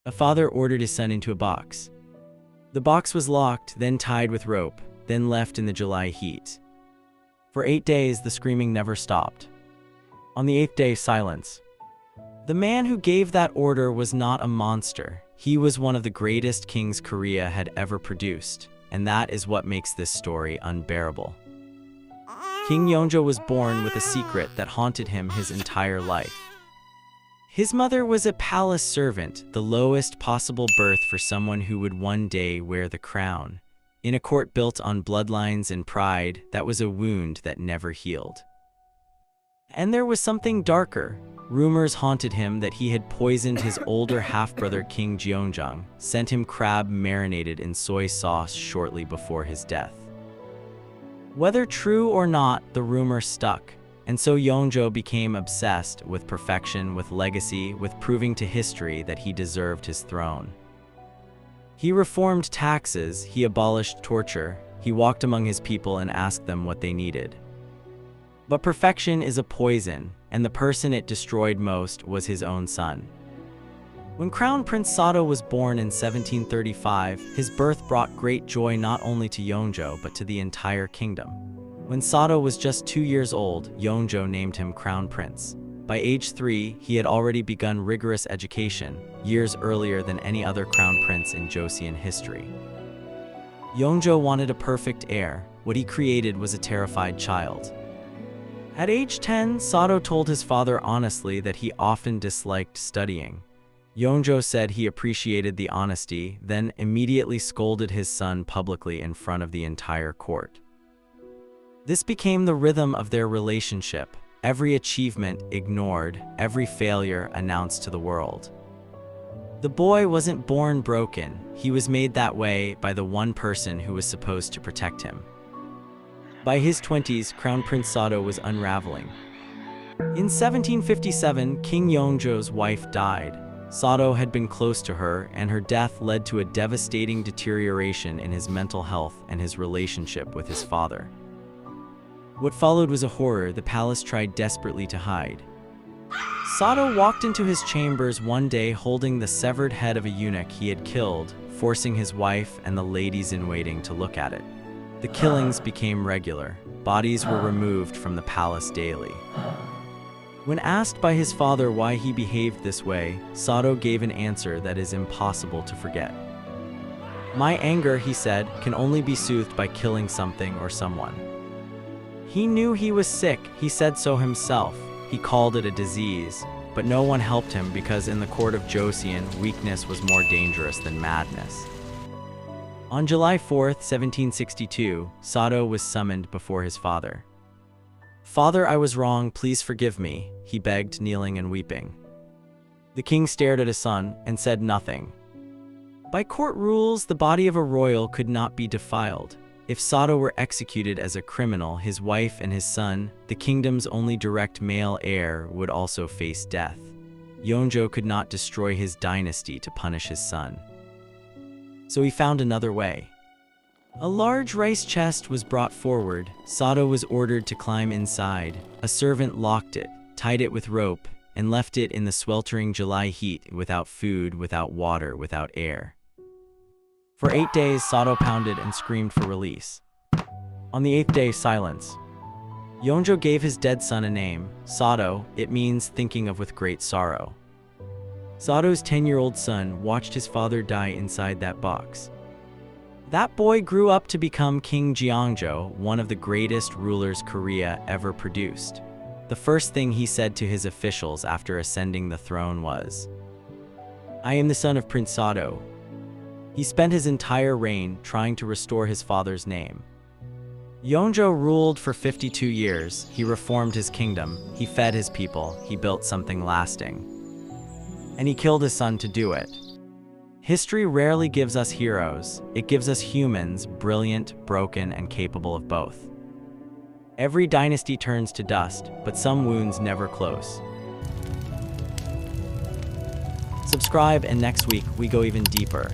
A father ordered his son into a box. The box was locked, then tied with rope, then left in the July heat. For 8 days, the screaming never stopped. On the 8th day, silence. The man who gave that order was not a monster. He was one of the greatest kings Korea had ever produced, and that is what makes this story unbearable. King Yeongjo was born with a secret that haunted him his entire life. His mother was a palace servant, the lowest possible birth for someone who would one day wear the crown. In a court built on bloodlines and pride, that was a wound that never healed. And there was something darker. Rumors haunted him that he had poisoned his older half-brother King Yeongjo, sent him crab marinated in soy sauce shortly before his death. Whether true or not, the rumor stuck, and so Yeongjo became obsessed with perfection, with legacy, with proving to history that he deserved his throne. He reformed taxes, he abolished torture, he walked among his people and asked them what they needed. But perfection is a poison, and the person it destroyed most was his own son. When Crown Prince Sado was born in 1735, his birth brought great joy not only to Yeongjo but to the entire kingdom. When Sado was just 2 years old, Yeongjo named him Crown Prince. By age 3, he had already begun rigorous education, years earlier than any other crown prince in Joseon history. Yeongjo wanted a perfect heir. What he created was a terrified child. At age 10, Sado told his father honestly that he often disliked studying. Yeongjo said he appreciated the honesty, then immediately scolded his son publicly in front of the entire court. This became the rhythm of their relationship. Every achievement ignored, every failure announced to the world. The boy wasn't born broken. He was made that way by the one person who was supposed to protect him. By his 20s, Crown Prince Sado was unraveling. In 1757, King Yeongjo's wife died. Sado had been close to her, and her death led to a devastating deterioration in his mental health and his relationship with his father. What followed was a horror the palace tried desperately to hide. Sado walked into his chambers one day holding the severed head of a eunuch he had killed, forcing his wife and the ladies-in-waiting to look at it. The killings became regular. Bodies were removed from the palace daily. When asked by his father why he behaved this way, Sado gave an answer that is impossible to forget. "My anger," he said, "can only be soothed by killing something or someone." He knew he was sick, he said so himself. He called it a disease, but no one helped him because in the court of Joseon, weakness was more dangerous than madness. On July 4, 1762, Sado was summoned before his father. "Father, I was wrong, please forgive me," he begged, kneeling and weeping. The king stared at his son and said nothing. By court rules, the body of a royal could not be defiled. If Sado were executed as a criminal, his wife and his son, the kingdom's only direct male heir, would also face death. Yeongjo could not destroy his dynasty to punish his son. So he found another way. A large rice chest was brought forward. Sado was ordered to climb inside. A servant locked it, tied it with rope, and left it in the sweltering July heat without food, without water, without air. For 8 days, Sado pounded and screamed for release. On the 8th day, silence. Yeongjo gave his dead son a name, Sado. It means thinking of with great sorrow. Sado's 10-year-old son watched his father die inside that box. That boy grew up to become King Yeongjo, one of the greatest rulers Korea ever produced. The first thing he said to his officials after ascending the throne was, "I am the son of Prince Sado." He spent his entire reign trying to restore his father's name. Yeongjo ruled for 52 years. He reformed his kingdom, he fed his people, he built something lasting. And he killed his son to do it. History rarely gives us heroes. It gives us humans, brilliant, broken, and capable of both. Every dynasty turns to dust, but some wounds never close. Subscribe, and next week we go even deeper.